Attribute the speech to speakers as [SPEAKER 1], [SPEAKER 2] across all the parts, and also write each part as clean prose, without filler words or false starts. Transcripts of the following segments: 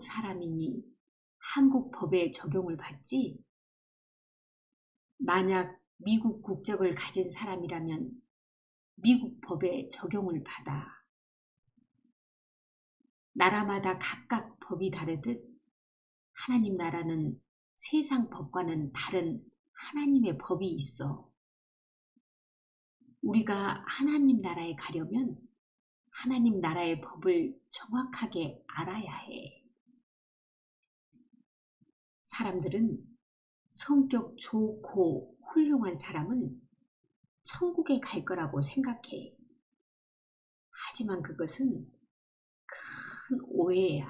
[SPEAKER 1] 사람이니 한국 법에 적용을 받지? 만약 미국 국적을 가진 사람이라면 미국 법에 적용을 받아. 나라마다 각각 법이 다르듯 하나님 나라는 세상 법과는 다른 하나님의 법이 있어. 우리가 하나님 나라에 가려면 하나님 나라의 법을 정확하게 알아야 해. 사람들은 성격 좋고 훌륭한 사람은 천국에 갈 거라고 생각해. 하지만 그것은 큰 오해야.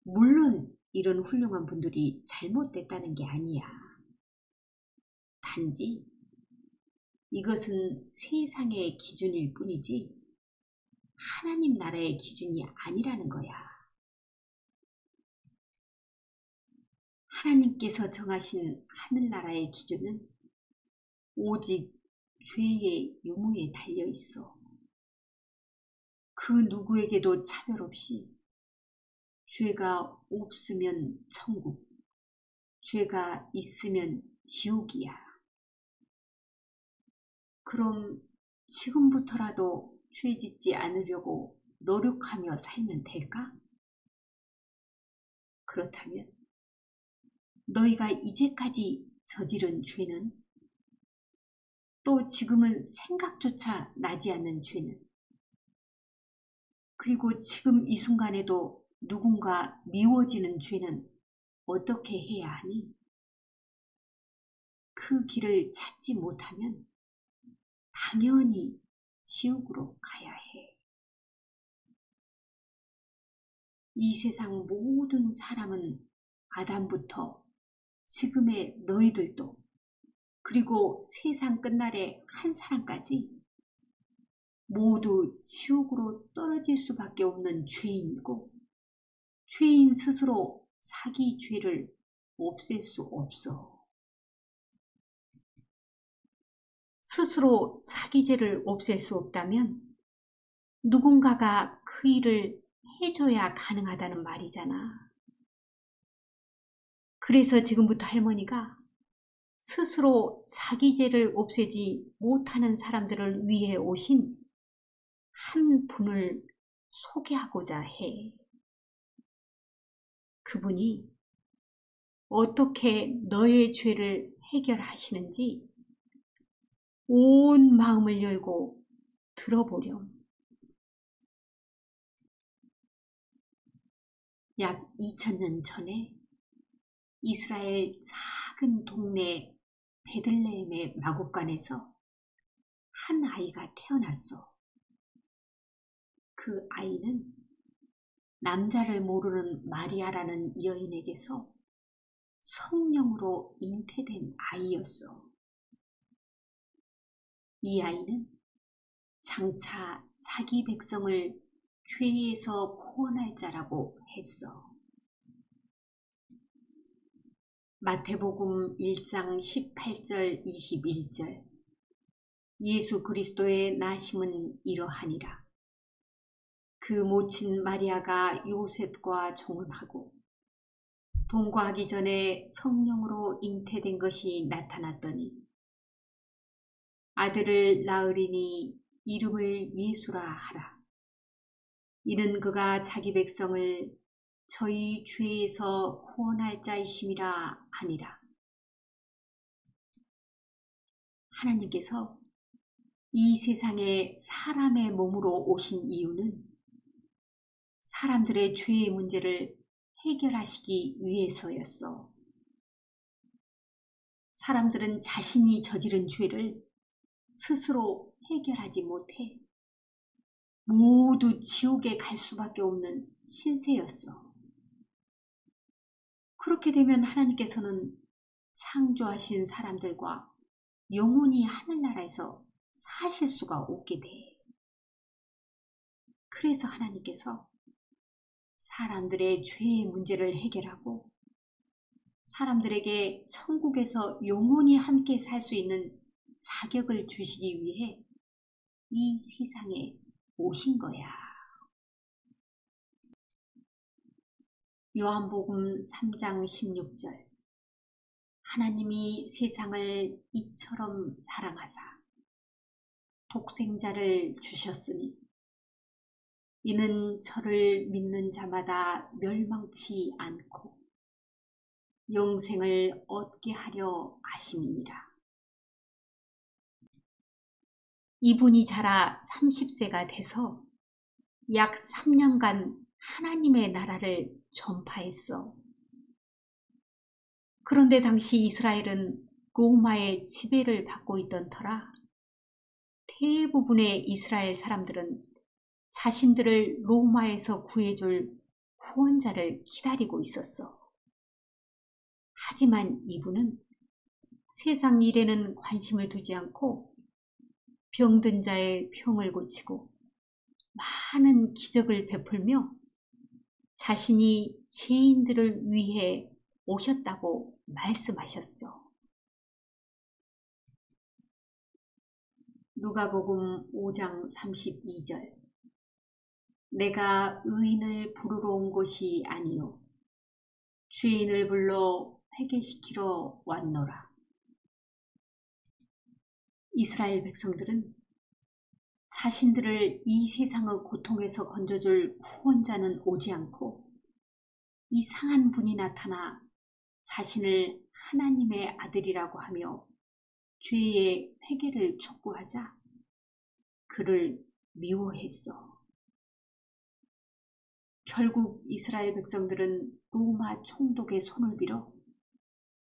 [SPEAKER 1] 물론 이런 훌륭한 분들이 잘못됐다는 게 아니야. 단지 이것은 세상의 기준일 뿐이지 하나님 나라의 기준이 아니라는 거야. 하나님께서 정하신 하늘나라의 기준은 오직 죄의 유무에 달려 있어. 그 누구에게도 차별 없이 죄가 없으면 천국, 죄가 있으면 지옥이야. 그럼 지금부터라도 죄 짓지 않으려고 노력하며 살면 될까? 그렇다면 너희가 이제까지 저지른 죄는, 또 지금은 생각조차 나지 않는 죄는, 그리고 지금 이 순간에도 누군가 미워지는 죄는 어떻게 해야 하니? 그 길을 찾지 못하면 당연히 지옥으로 가야 해. 이 세상 모든 사람은 아담부터 지금의 너희들도, 그리고 세상 끝날의 한 사람까지 모두 지옥으로 떨어질 수밖에 없는 죄인이고, 죄인 스스로 자기 죄를 없앨 수 없어. 스스로 자기 죄를 없앨 수 없다면 누군가가 그 일을 해줘야 가능하다는 말이잖아. 그래서 지금부터 할머니가 스스로 자기 죄를 없애지 못하는 사람들을 위해 오신 한 분을 소개하고자 해. 그분이 어떻게 너의 죄를 해결하시는지 온 마음을 열고 들어보렴. 약 2000년 전에 이스라엘 작은 동네 베들레헴의 마구간에서 한 아이가 태어났어. 그 아이는 남자를 모르는 마리아라는 여인에게서 성령으로 잉태된 아이였어. 이 아이는 장차 자기 백성을 죄에서 구원할 자라고 했어. 마태복음 1장 18절 21절 예수 그리스도의 나심은 이러하니라. 그 모친 마리아가 요셉과 정혼하고 동거하기 전에 성령으로 잉태된 것이 나타났더니 아들을 낳으리니 이름을 예수라 하라. 이는 그가 자기 백성을 저희 죄에서 구원할 자이심이라 하니라. 하나님께서 이 세상에 사람의 몸으로 오신 이유는 사람들의 죄의 문제를 해결하시기 위해서였어. 사람들은 자신이 저지른 죄를 스스로 해결하지 못해 모두 지옥에 갈 수밖에 없는 신세였어. 그렇게 되면 하나님께서는 창조하신 사람들과 영원히 하늘나라에서 사실 수가 없게 돼. 그래서 하나님께서 사람들의 죄의 문제를 해결하고 사람들에게 천국에서 영원히 함께 살 수 있는 자격을 주시기 위해 이 세상에 오신 거야. 요한복음 3장 16절. 하나님이 세상을 이처럼 사랑하사 독생자를 주셨으니 이는 저를 믿는 자마다 멸망치 않고 영생을 얻게 하려 하심이니라. 이분이 자라 30세가 돼서 약 3년간 하나님의 나라를 전파했어. 그런데 당시 이스라엘은 로마의 지배를 받고 있던 터라 대부분의 이스라엘 사람들은 자신들을 로마에서 구해줄 구원자를 기다리고 있었어. 하지만 이분은 세상 일에는 관심을 두지 않고 병든 자의 병을 고치고 많은 기적을 베풀며 자신이 죄인들을 위해 오셨다고 말씀하셨어. 누가복음 5장 32절. 내가 의인을 부르러 온 것이 아니요 죄인을 불러 회개시키러 왔노라. 이스라엘 백성들은 자신들을 이 세상의 고통에서 건져줄 구원자는 오지 않고 이상한 분이 나타나 자신을 하나님의 아들이라고 하며 죄의 회개를 촉구하자 그를 미워했어. 결국 이스라엘 백성들은 로마 총독의 손을 빌어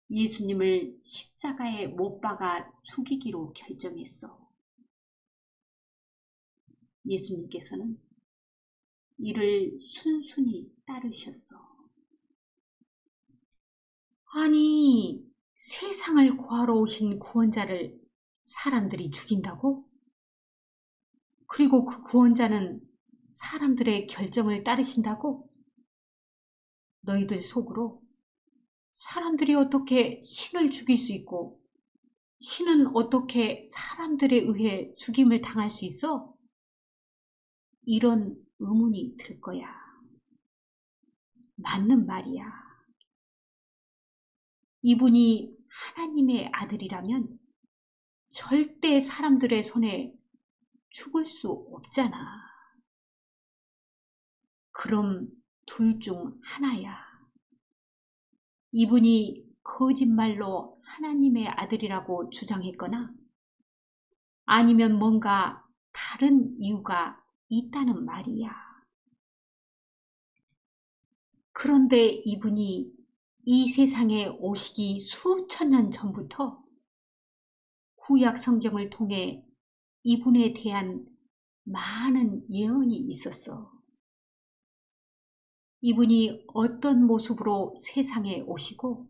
[SPEAKER 1] 예수님을 십자가에 못 박아 죽이기로 결정했어. 예수님께서는 이를 순순히 따르셨어. 아니, 세상을 구하러 오신 구원자를 사람들이 죽인다고? 그리고 그 구원자는 사람들의 결정을 따르신다고? 너희들 속으로 사람들이 어떻게 신을 죽일 수 있고 신은 어떻게 사람들에 의해 죽임을 당할 수 있어? 이런 의문이 들 거야. 맞는 말이야. 이분이 하나님의 아들이라면 절대 사람들의 손에 죽을 수 없잖아. 그럼 둘 중 하나야. 이분이 거짓말로 하나님의 아들이라고 주장했거나 아니면 뭔가 다른 이유가 있다는 말이야. 그런데 이분이 이 세상에 오시기 수천 년 전부터 구약 성경을 통해 이분에 대한 많은 예언이 있었어. 이분이 어떤 모습으로 세상에 오시고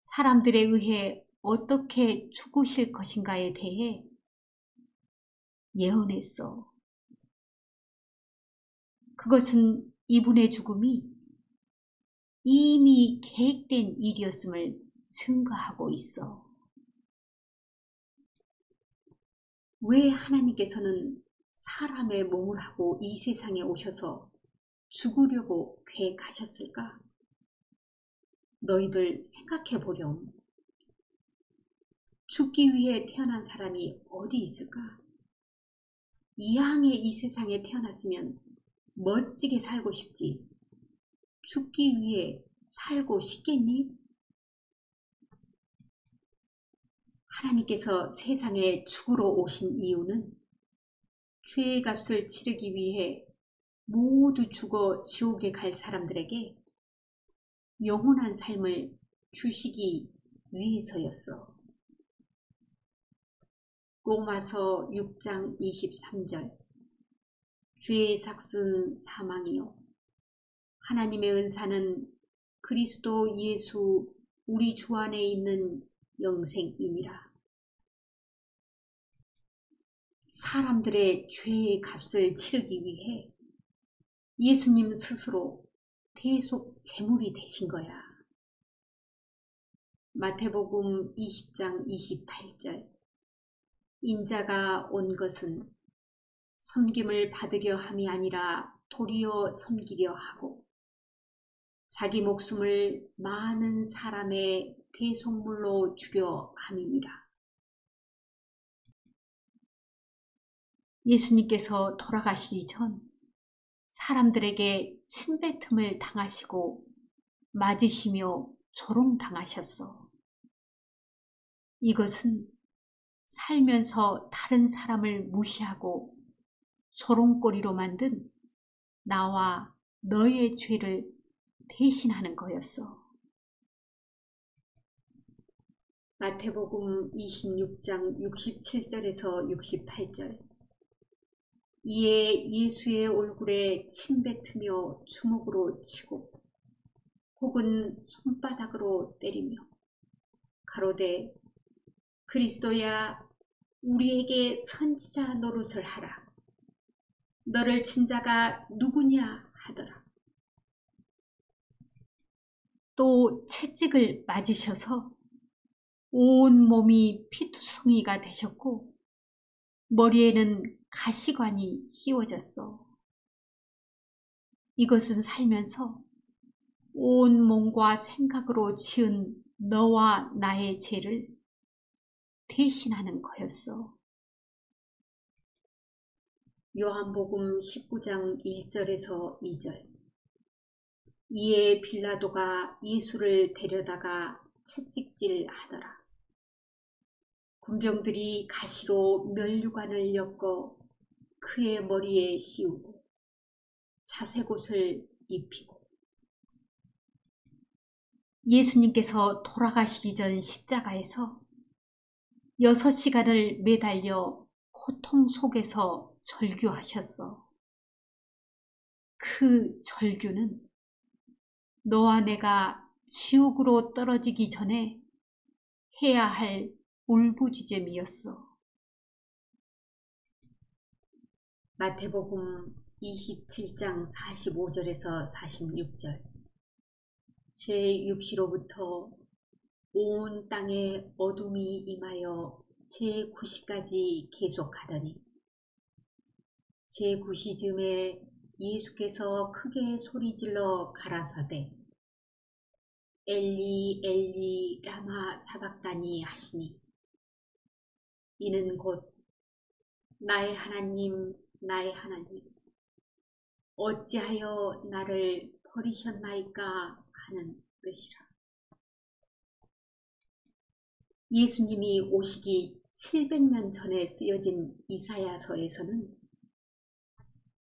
[SPEAKER 1] 사람들에 의해 어떻게 죽으실 것인가에 대해 예언했어. 그것은 이분의 죽음이 이미 계획된 일이었음을 증거하고 있어. 왜 하나님께서는 사람의 몸을 하고 이 세상에 오셔서 죽으려고 계획하셨을까? 너희들 생각해 보렴. 죽기 위해 태어난 사람이 어디 있을까? 이왕에 이 세상에 태어났으면 멋지게 살고 싶지. 죽기 위해 살고 싶겠니? 하나님께서 세상에 죽으러 오신 이유는 죄의 값을 치르기 위해 모두 죽어 지옥에 갈 사람들에게 영원한 삶을 주시기 위해서였어. 로마서 6장 23절. 죄의 삭은 사망이요 하나님의 은사는 그리스도 예수 우리 주 안에 있는 영생이니라. 사람들의 죄의 값을 치르기 위해 예수님 스스로 대속 제물이 되신 거야. 마태복음 20장 28절. 인자가 온 것은 섬김을 받으려 함이 아니라 도리어 섬기려 하고 자기 목숨을 많은 사람의 대속물로 주려 함이니라. 예수님께서 돌아가시기 전 사람들에게 침뱉음을 당하시고 맞으시며 조롱당하셨어. 이것은 살면서 다른 사람을 무시하고 조롱거리로 만든 나와 너의 죄를 대신하는 거였어. 마태복음 26장 67절에서 68절. 이에 예수의 얼굴에 침뱉으며 주먹으로 치고 혹은 손바닥으로 때리며 가로되 그리스도야 우리에게 선지자 노릇을 하라. 너를 친 자가 누구냐 하더라. 또 채찍을 맞으셔서 온 몸이 피투성이가 되셨고 머리에는 가시관이 씌워졌어. 이것은 살면서 온 몸과 생각으로 지은 너와 나의 죄를 대신하는 거였어. 요한복음 19장 1절에서 2절. 이에 빌라도가 예수를 데려다가 채찍질 하더라. 군병들이 가시로 면류관을 엮어 그의 머리에 씌우고 자색옷을 입히고. 예수님께서 돌아가시기 전 십자가에서 6시간을 매달려 고통 속에서 절규하셨어. 그 절규는 너와 내가 지옥으로 떨어지기 전에 해야 할 울부짖음이었어. 마태복음 27장 45절에서 46절. 제6시로부터 온 땅에 어둠이 임하여 제9시까지 계속하더니 제9시쯤에 예수께서 크게 소리질러 가라사대 엘리 엘리 라마 사박다니 하시니 이는 곧 나의 하나님 나의 하나님 어찌하여 나를 버리셨나이까 하는 뜻이라. 예수님이 오시기 700년 전에 쓰여진 이사야서에서는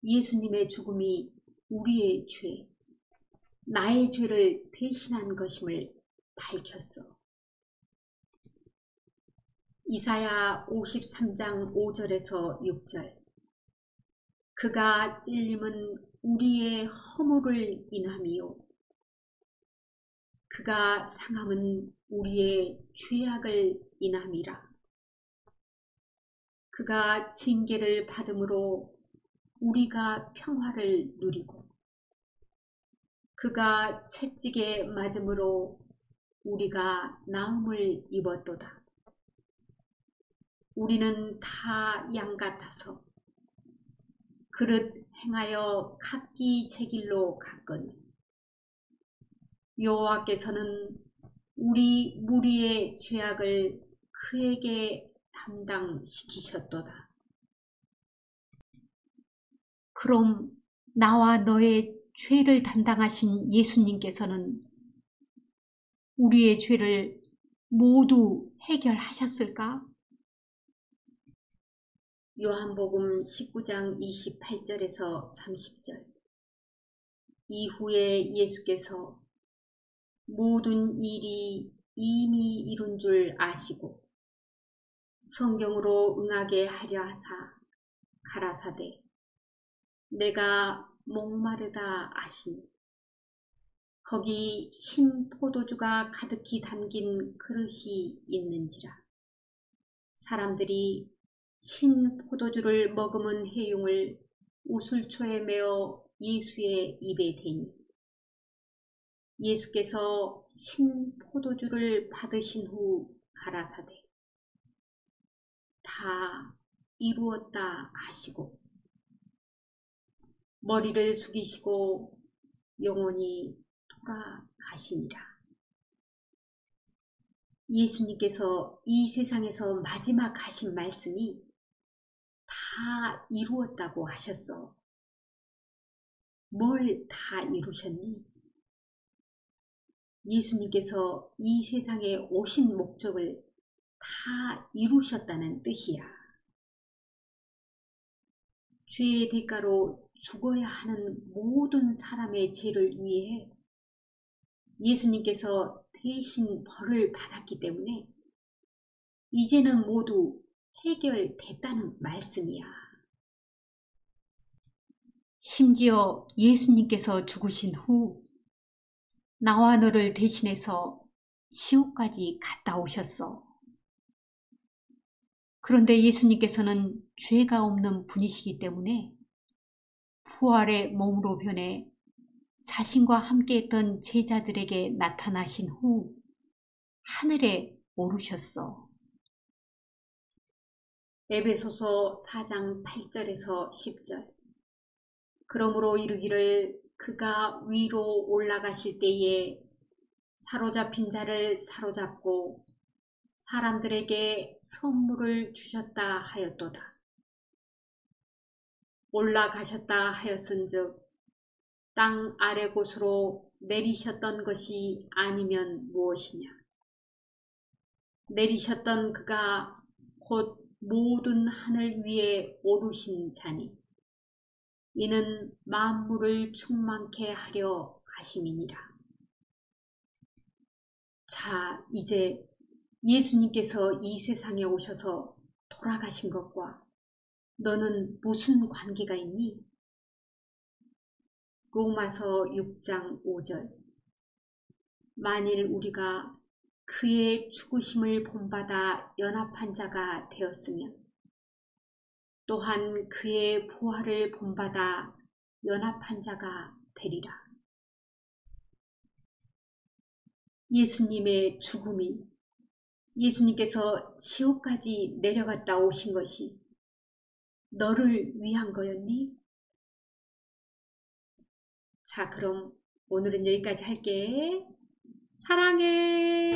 [SPEAKER 1] 예수님의 죽음이 우리의 죄, 나의 죄를 대신한 것임을 밝혔어. 이사야 53장 5절에서 6절. 그가 찔림은 우리의 허물을 인함이요 그가 상함은 우리의 죄악을 인함이라. 그가 징계를 받음으로 우리가 평화를 누리고 그가 채찍에 맞음으로 우리가 나음을 입었도다. 우리는 다 양 같아서 그릇 행하여 각기 제 길로 갔거니 여호와께서는 우리 무리의 죄악을 그에게 담당시키셨도다. 그럼 나와 너의 죄를 담당하신 예수님께서는 우리의 죄를 모두 해결하셨을까? 요한복음 19장 28절에서 30절. 이후에 예수께서 모든 일이 이미 이룬 줄 아시고 성경으로 응하게 하려 하사 가라사대 내가 목마르다 하시니 거기 흰 포도주가 가득히 담긴 그릇이 있는지라. 사람들이 흰 포도주를 머금은 해용을 우슬초에 메어 예수의 입에 대니 예수께서 흰 포도주를 받으신 후 가라사대 다 이루었다 하시고 머리를 숙이시고 영원히 돌아가시니라. 예수님께서 이 세상에서 마지막 하신 말씀이 다 이루었다고 하셨어. 뭘 다 이루셨니? 예수님께서 이 세상에 오신 목적을 다 이루셨다는 뜻이야. 죄의 대가로 죽어야 하는 모든 사람의 죄를 위해 예수님께서 대신 벌을 받았기 때문에 이제는 모두 해결됐다는 말씀이야. 심지어 예수님께서 죽으신 후 나와 너를 대신해서 지옥까지 갔다 오셨어. 그런데 예수님께서는 죄가 없는 분이시기 때문에 부활의 몸으로 변해 자신과 함께했던 제자들에게 나타나신 후 하늘에 오르셨어. 에베소서 4장 8절에서 10절. 그러므로 이르기를 그가 위로 올라가실 때에 사로잡힌 자를 사로잡고 사람들에게 선물을 주셨다 하였도다. 올라가셨다 하였은즉 땅 아래 곳으로 내리셨던 것이 아니면 무엇이냐. 내리셨던 그가 곧 모든 하늘 위에 오르신 자니 이는 만물을 충만케 하려 하심이니라. 자, 이제 예수님께서 이 세상에 오셔서 돌아가신 것과 너는 무슨 관계가 있니? 로마서 6장 5절. 만일 우리가 그의 죽으심을 본받아 연합한 자가 되었으면 또한 그의 부활을 본받아 연합한 자가 되리라. 예수님의 죽음이 예수님께서 지옥까지 내려갔다 오신 것이 너를 위한 거였니? 자, 그럼 오늘은 여기까지 할게. 사랑해.